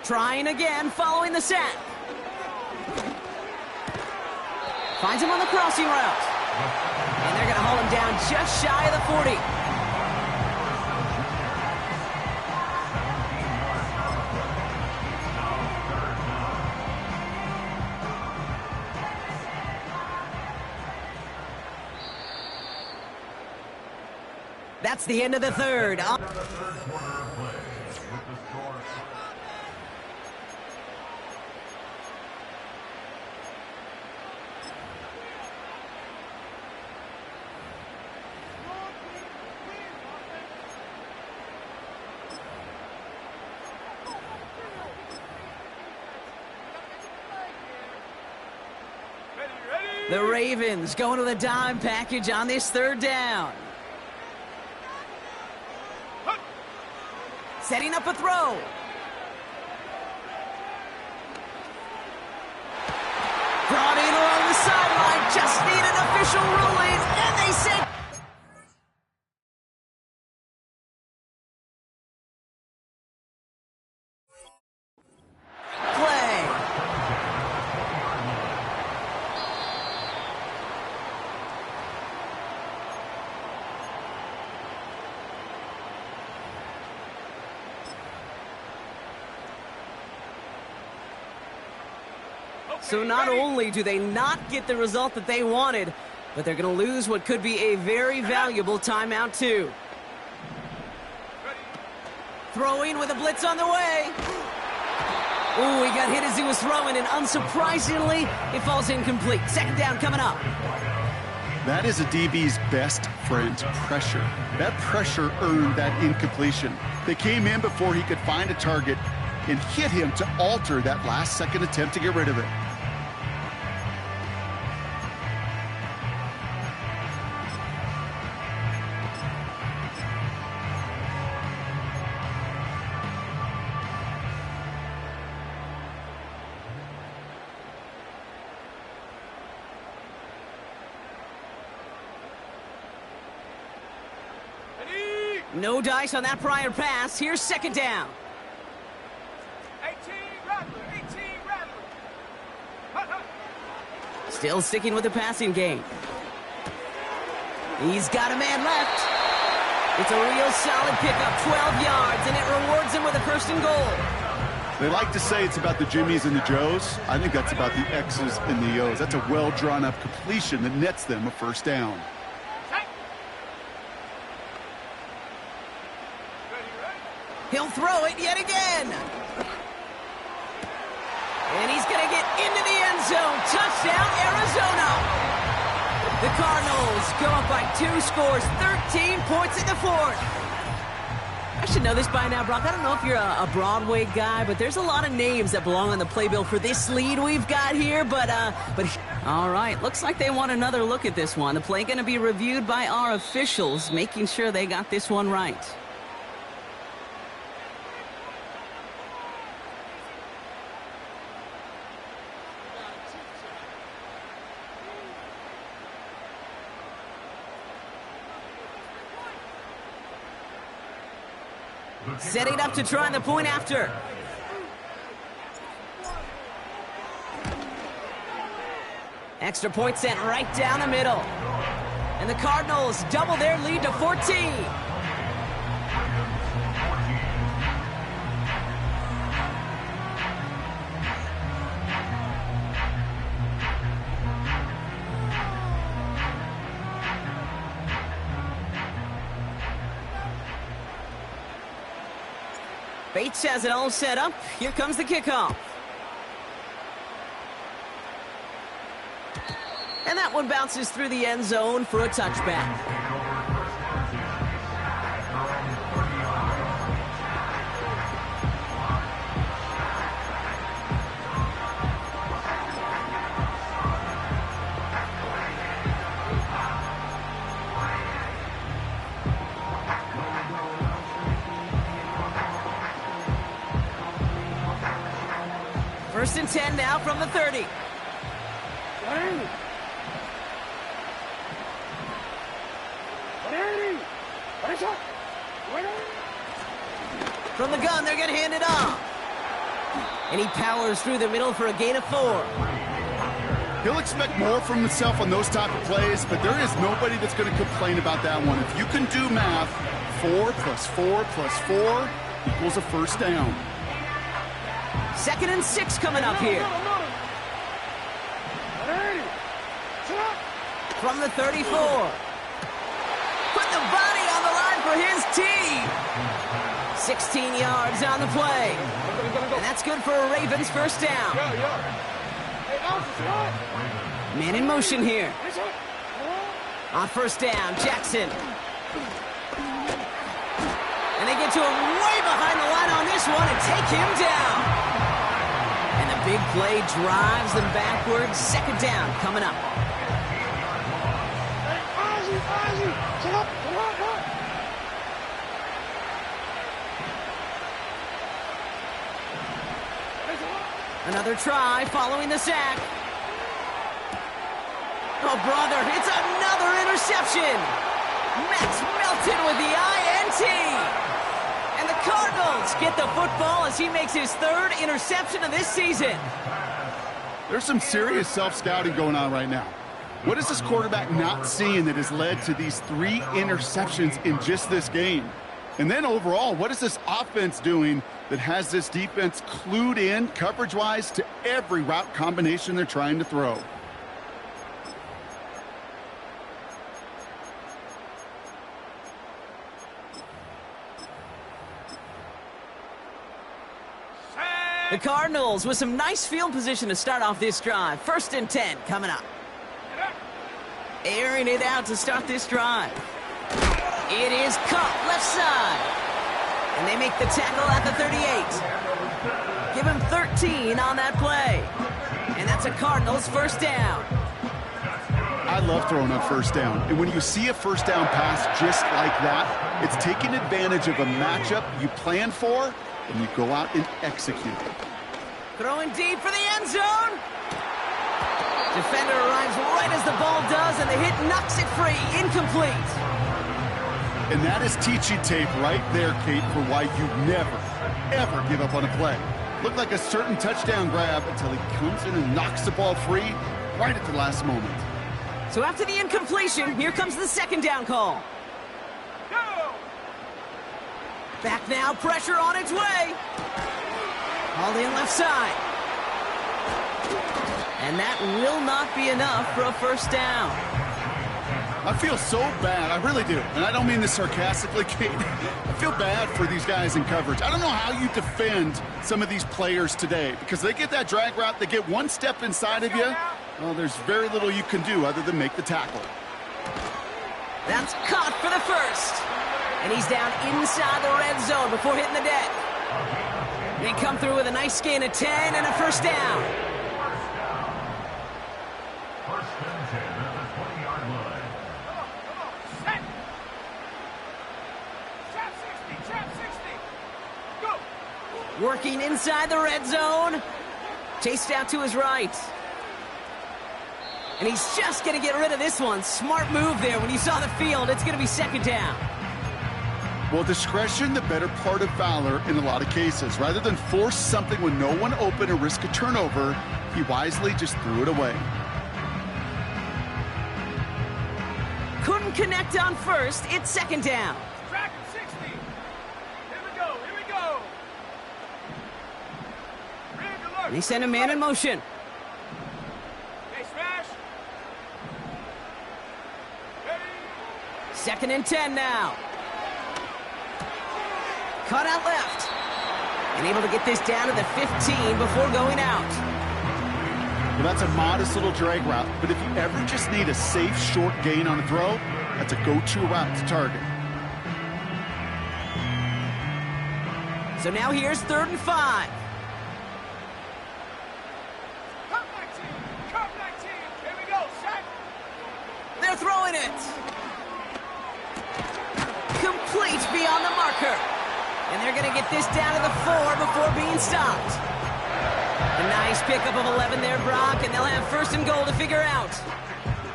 Trying again, following the sack. Finds him on the crossing route. And they're going to haul him down just shy of the 40. That's the end of the third. The Ravens going to the dime package on this third down. Setting up a throw. Brought in along the sideline. Just need an official ruling. And they say... play. So not only do they not get the result that they wanted, but they're going to lose what could be a very valuable timeout too. Throwing with a blitz on the way. Ooh, he got hit as he was throwing, and unsurprisingly, it falls incomplete. Second down coming up.
That is a DB's best friend, pressure. That pressure earned that incompletion. They came in before he could find a target and hit him to alter that last-second attempt to get rid of it.
No dice on that prior pass. Here's second down.
18 Rattler, 18 Rattler.
Still sticking with the passing game. He's got a man left. It's a real solid pickup, 12 yards, and it rewards him with a first and goal.
They like to say it's about the Jimmies and the Joes. I think that's about the X's and the O's. That's a well-drawn-up completion that nets them a first down.
He'll throw it yet again. And he's going to get into the end zone. Touchdown, Arizona. The Cardinals go up by 2 scores, 13 points in the fourth. I should know this by now, Brock. I don't know if you're a Broadway guy, but there's a lot of names that belong on the playbill for this lead we've got here. But all right, looks like they want another look at this one. The play going to be reviewed by our officials, making sure they got this one right. Setting up to try the point after. Extra point sent right down the middle. And the Cardinals double their lead to 14. Bates has it all set up. Here comes the kickoff. And that one bounces through the end zone for a touchback. First and 10 now from the 30. From the gun, they're going to hand it off. And he powers through the middle for a gain of 4.
He'll expect more from himself on those type of plays, but there is nobody that's going to complain about that one. If you can do math, 4 plus 4 plus 4 equals a first down.
2nd and 6 coming up here. From the 34. Put the body on the line for his team. 16 yards on the play. And that's good for a Ravens first down. Man in motion here. On first down, Jackson. And they get to him way behind the line on this one and take him down. And the big play drives them backwards. 2nd down coming up. Another try following the sack. Oh, brother, it's another interception. Max Melton with the INT. And the Cardinals get the football as he makes his 3rd interception of this season.
There's some serious self-scouting going on right now. What is this quarterback not seeing that has led to these 3 interceptions in just this game? And then overall, what is this offense doing that has this defense clued in coverage-wise to every route combination they're trying to throw?
The Cardinals with some nice field position to start off this drive. 1st and 10 coming up. Airing it out to start this drive. It is caught left side. And they make the tackle at the 38. Give him 13 on that play. And that's a Cardinals first down.
I love throwing on first down. And when you see a first down pass just like that, it's taking advantage of a matchup you plan for, and you go out and execute.
Throwing deep for the end zone. Defender arrives right as the ball does, and the hit knocks it free. Incomplete.
And that is teaching tape right there, Kate, for why you never, ever give up on a play. Looked like a certain touchdown grab until he comes in and knocks the ball free right at the last moment.
So after the incompletion, here comes the 2nd down call.
Go!
Back now, pressure on its way. Hauled in left side. And that will not be enough for a first down.
I feel so bad. I really do. And I don't mean this sarcastically, Kate. I feel bad for these guys in coverage. I don't know how you defend some of these players today because they get that drag route, they get one step inside of you. Well, there's very little you can do other than make the tackle.
That's caught for the first. And he's down inside the red zone before hitting the deck. They come through with a nice gain of 10 and a first down.
First and 10 at the 20-yard line.
Set! Trap 60, trap 60. Go!
Working inside the red zone. Chased out to his right. And he's just going to get rid of this one. Smart move there. When you saw the field, it's going to be 2nd down.
Well, discretion, the better part of valor in a lot of cases. Rather than force something when no one open and risk a turnover, he wisely just threw it away.
Couldn't connect on first. It's 2nd down.
Track 60. Here we go, here we go. Rig alert.
And he sent a man in motion.
Hey, smash. Ready?
2nd and 10 now. Cut out left. And able to get this down to the 15 before going out.
Well, that's a modest little drag route, but if you ever just need a safe, short gain on a throw, that's a go-to route to target.
So now here's 3rd and 5.
Cup 19, cup 19. Here we go, set.
They're throwing it. Complete beyond the marker. And they're going to get this down to the 4 before being stopped. A nice pickup of 11 there, Brock, and they'll have first and goal to figure out.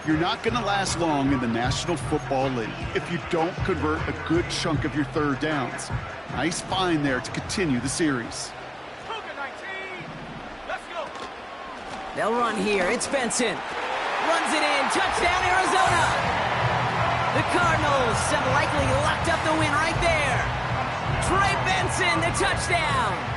You're not going to last long in the National Football League if you don't convert a good chunk of your third downs. Nice find there to continue the series.
Let's go.
They'll run here. It's Benson. Runs it in. Touchdown, Arizona. The Cardinals have likely locked up the win right there. Trey Benson, the touchdown.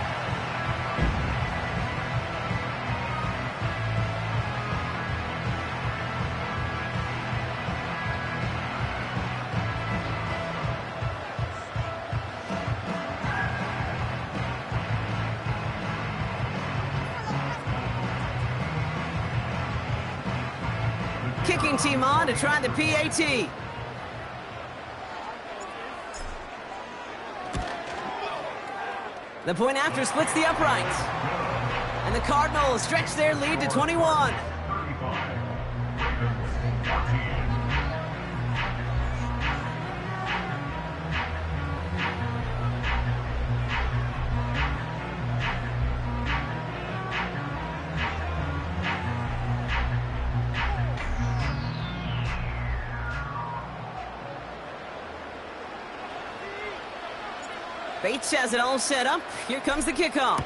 Kicking team on to try the PAT. The point after splits the uprights. And the Cardinals stretch their lead to 21. Bates has it all set up. Here comes the kickoff.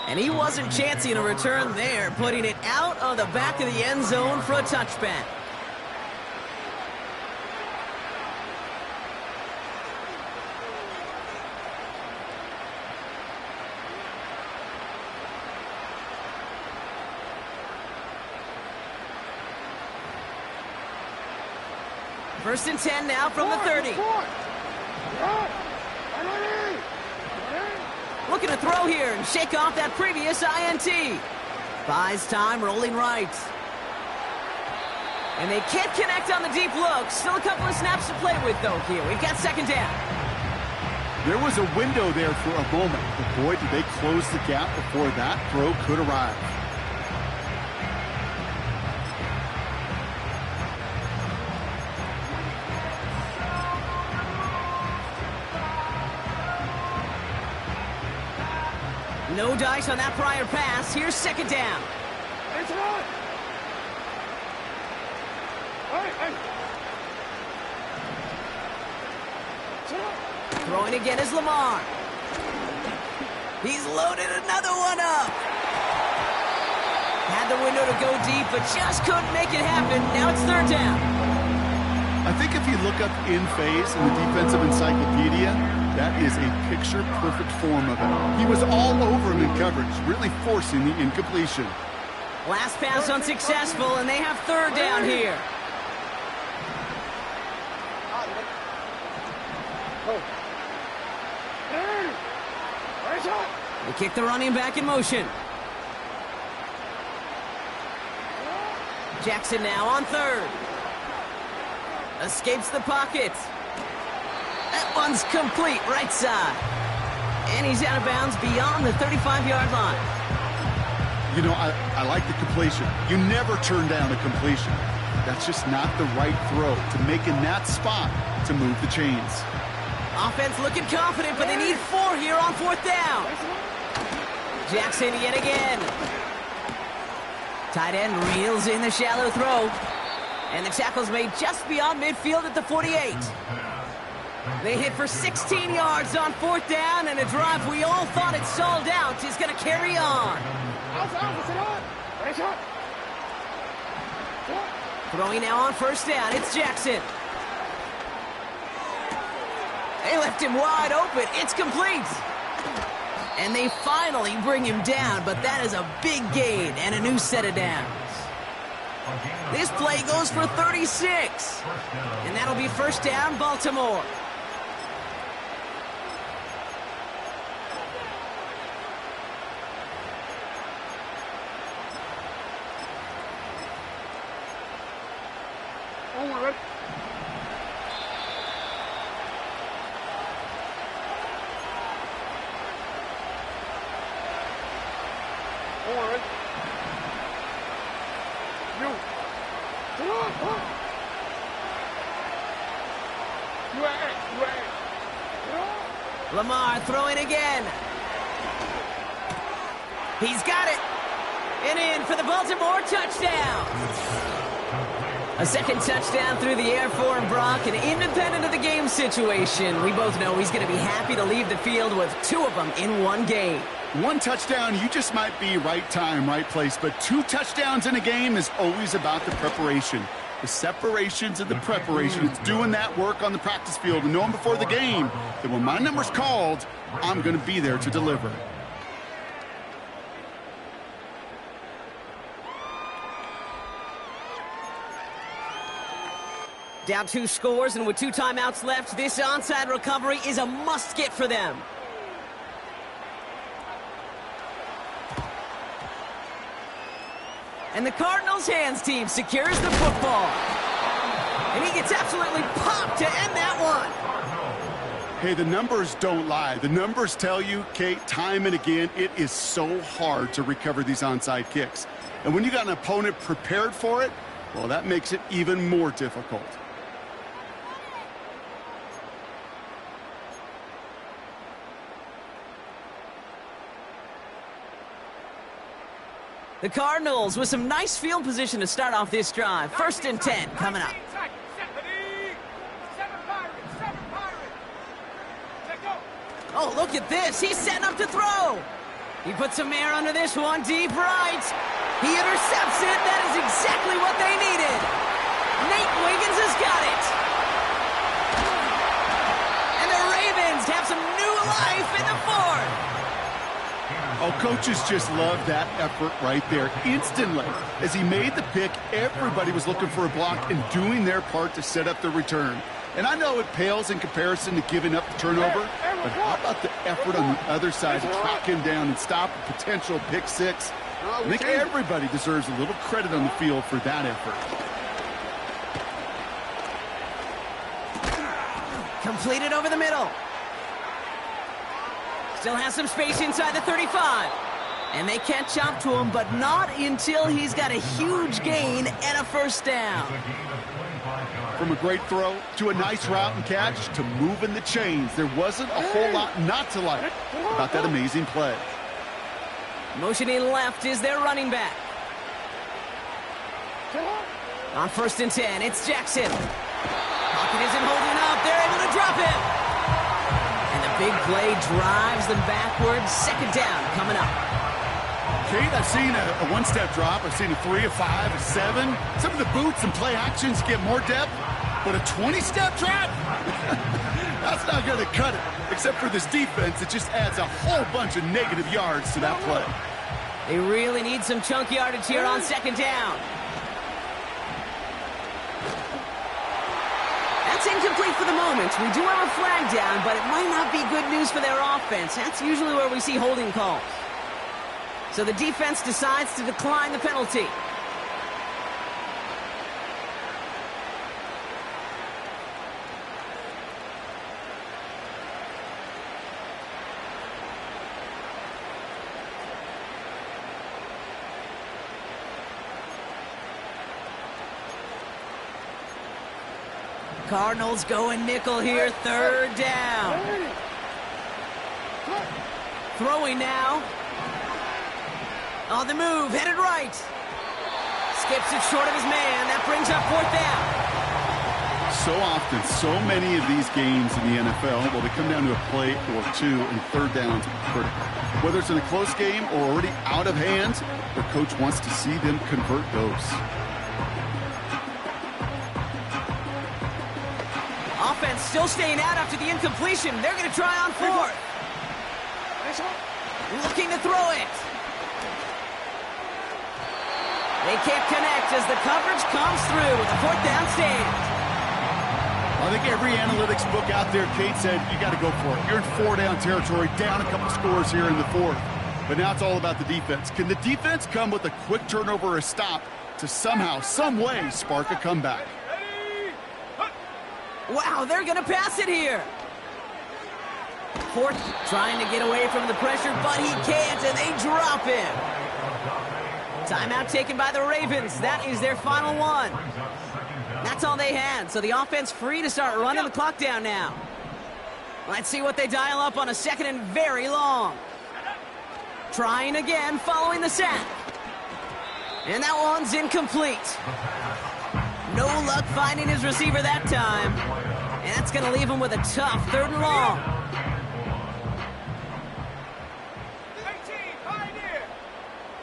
And he wasn't chancing a return there, putting it out of the back of the end zone for a touchback. First and 10 now from the 30. Looking to throw here and shake off that previous INT. Buys time, rolling right. And they can't connect on the deep look. Still a couple of snaps to play with, though, here. We've got second down.
There was a window there for a moment, but boy, did they close the gap before that throw could arrive.
No dice on that prior pass. Here's second down.
It's on.
Throwing again is Lamar. He's loaded another one up. Had the window to go deep, but just couldn't make it happen. Now it's third down.
I think if you look up in phase in the defensive encyclopedia, that is a picture-perfect form of it. He was all over him in coverage, really forcing the incompletion.
Last pass unsuccessful, and they have third down here. They kick the running back in motion. Jackson now on third. Escapes the pocket. That one's complete, right side. And he's out of bounds beyond the 35-yard line.
You know, I like the completion. You never turn down a completion. That's just not the right throw to make in that spot to move the chains.
Offense looking confident, but they need 4 here on fourth down. Jackson yet again. Tight end reels in the shallow throw. And the tackle's made just beyond midfield at the 48. They hit for 16 yards on fourth down, and a drive we all thought it stalled out is going to carry on. Throwing now on first down, it's Jackson. They left him wide open. It's complete. And they finally bring him down, but that is a big gain and a new set of downs. This play goes for 36. And that'll be first down, Baltimore. Lamar throwing again. He's got it. And in for the Baltimore touchdown. A second touchdown through the air for Brock, and independent of the game situation, we both know he's going to be happy to leave the field with 2 of them in one game.
One touchdown, you just might be right time, right place, but 2 touchdowns in a game is always about the preparation. The separations and the preparation. It's doing that work on the practice field and knowing before the game that when my number's called, I'm going to be there to deliver.
Down 2 scores, and with 2 timeouts left, this onside recovery is a must-get for them. And the Cardinals' hands team secures the football. And he gets absolutely popped to end that one.
Hey, the numbers don't lie. The numbers tell you, Kate, time and again, it is so hard to recover these onside kicks. And when you got an opponent prepared for it, well, that makes it even more difficult.
The Cardinals with some nice field position to start off this drive. 1st and 10 coming up. Oh, look at this. He's setting up to throw. He puts some air under this one, deep right. He intercepts it. That is exactly what they needed. Nate Wiggins has got it. And the Ravens have some new life in the 4th.
Oh, coaches just love that effort right there. Instantly, as he made the pick, everybody was looking for a block and doing their part to set up the return. And I know it pales in comparison to giving up the turnover, but how about the effort on the other side to track him down and stop a potential pick 6? I think everybody deserves a little credit on the field for that effort.
Completed over the middle. Still has some space inside the 35. And they catch up to him, but not until he's got a huge gain and a 1st down.
From a great throw to a nice route and catch to moving the chains, there wasn't a whole lot not to like about that amazing play.
Motioning left is their running back. On 1st and 10, it's Jackson. Pocket isn't holding up. They're able to drop him. And the big play drives them backwards. 2nd down coming up.
Kate, I've seen a 1-step drop. I've seen a 3, a 5, a 7. Some of the boots and play actions get more depth, but a 20-step drop? That's not going to cut it. Except for this defense, it just adds a whole bunch of negative yards to that play.
They really need some chunk yardage here on 2nd down. That's incomplete for the moment. We do have a flag down, but it might not be good news for their offense. That's usually where we see holding calls. So the defense decides to decline the penalty. Cardinals going nickel here, 3rd down. Throwing now. On the move, headed right. Skips it short of his man. That brings up 4th down.
So often, so many of these games in the NFL, well, they come down to a play or 2, and 3rd downs are critical. Whether it's in a close game or already out of hand, the coach wants to see them convert those.
Offense still staying out after the incompletion. They're going to try on 4th. Looking to throw it. They can't connect as the coverage comes through with a 4th down stand.
I think every analytics book out there, Kate, said you got to go for it. You're in 4-down territory, down a couple scores here in the 4th. But now it's all about the defense. Can the defense come with a quick turnover or a stop to somehow, some way, spark a comeback?
Wow, they're going to pass it here. 4th, trying to get away from the pressure, but he can't, and they drop him. Timeout taken by the Ravens. That is their final one. That's all they had, so the offense free to start running the clock down now. Let's see what they dial up on a second and very long. Trying again following the sack. And that one's incomplete. No luck finding his receiver that time. And that's going to leave him with a tough 3rd and long.
18, pioneer.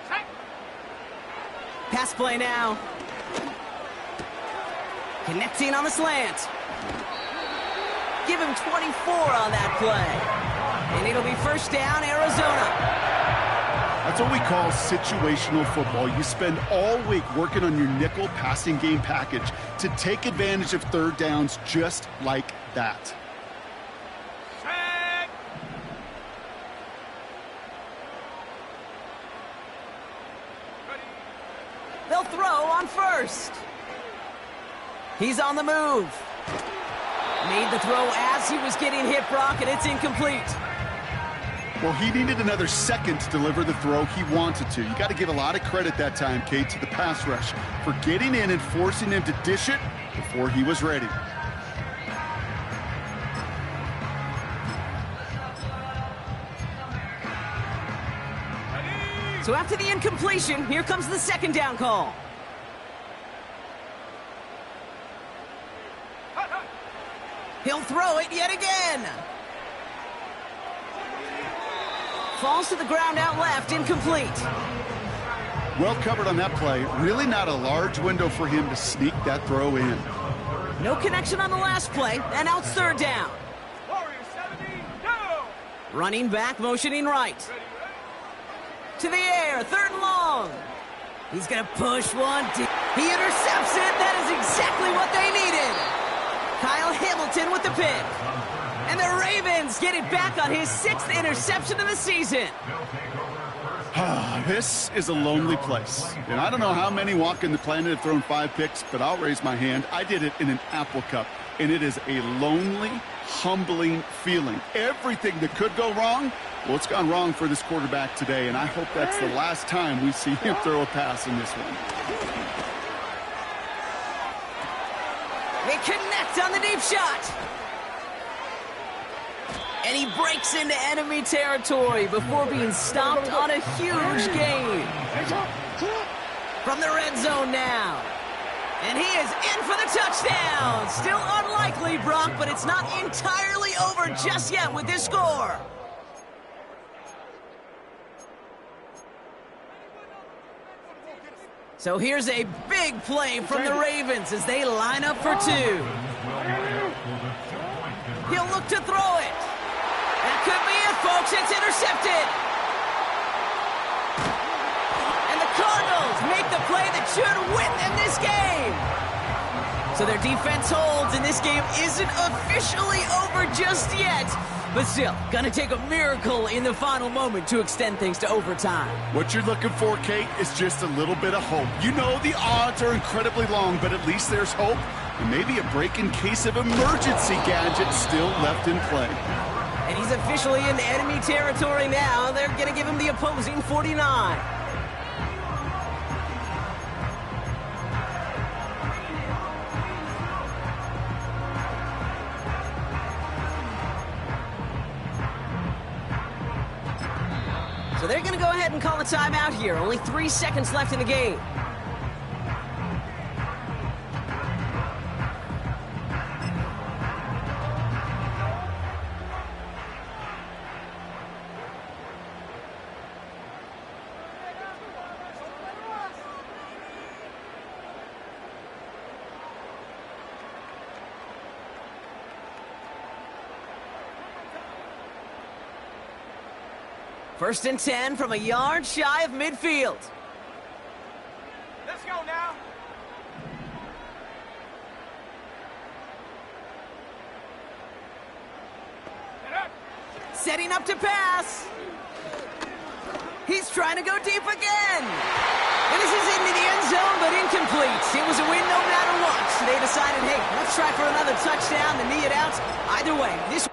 Check.
Pass play now. Connecting on the slant. Give him 24 on that play. And it'll be first down, Arizona.
That's what we call situational football. You spend all week working on your nickel passing game package to take advantage of 3rd downs just like that.
Check. Ready.
They'll throw on 1st. He's on the move. Made the throw as he was getting hit, Brock, and it's incomplete.
Well, he needed another second to deliver the throw he wanted to. You got to give a lot of credit that time, Kate, to the pass rush for getting in and forcing him to dish it before he was ready.
So after the incompletion, here comes the 2nd down call. He'll throw it yet again. Falls to the ground out left, incomplete.
Well covered on that play. Really not a large window for him to sneak that throw in.
No connection on the last play, and out 3rd down.
Warrior 17, go.
Running back, motioning right.
Ready, ready.
To the air, 3rd and long. He's going to push one deep. He intercepts it. That is exactly what they needed. Kyle Hamilton with the pick. And the Ravens get it back on his 6th interception of the season.
This is a lonely place. And I don't know how many walking the planet have thrown 5 picks, but I'll raise my hand. I did it in an Apple Cup. And it is a lonely, humbling feeling. Everything that could go wrong, well, it's gone wrong for this quarterback today. And I hope that's the last time we see him throw a pass in this one.
They connect on the deep shot. And he breaks into enemy territory before being stopped on a huge gain. From the red zone now. And he is in for the touchdown. Still unlikely, Brock, but it's not entirely over just yet with this score. So here's a big play from the Ravens as they line up for 2. He'll look to throw it. That could be it, folks. It's intercepted. And the Cardinals make the play that should win them this game. So their defense holds, and this game isn't officially over just yet. But still, gonna take a miracle in the final moment to extend things to overtime.
What you're looking for, Kate, is just a little bit of hope. You know the odds are incredibly long, but at least there's hope. And maybe a break in case of emergency gadget still left in play.
And he's officially in enemy territory now. They're going to give him the opposing 49. So they're going to go ahead and call a timeout here. Only 3 seconds left in the game. First and 10 from a yard shy of midfield.
Let's go now.
Setting up to pass. He's trying to go deep again. And this is into the end zone, but incomplete. It was a win no matter what. So they decided, hey, let's try for another touchdown to knee it out. Either way, this